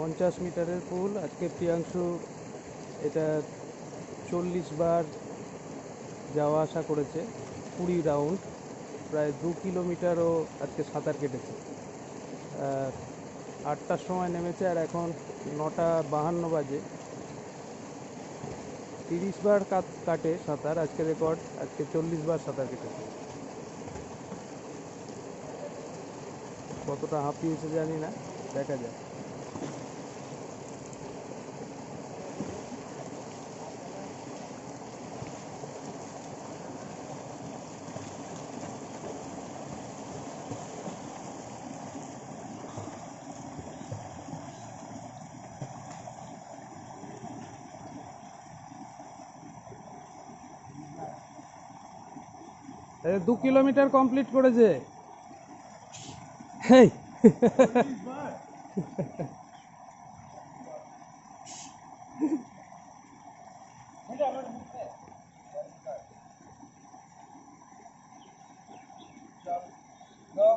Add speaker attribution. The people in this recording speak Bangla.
Speaker 1: 50 মিটারের পুল। আজকে প্রিয়াংশু এটা 40 বার যাওয়া আসা করেছে, 20 রাউন্ড, প্রায় 2 কিলোমিটারও আজকে সাঁতার কেটেছে। 8টার সময় নেমেছে আর এখন 9:52 বাজে। 30 বার কাটে সাঁতার, আজকে রেকর্ড, আজকে 40 বার সাঁতার কেটেছে। কতটা হাঁপিয়েছে জানি না, দেখা যাক। এই 2 কিলোমিটার কমপ্লিট করেছে। হেই
Speaker 2: Go.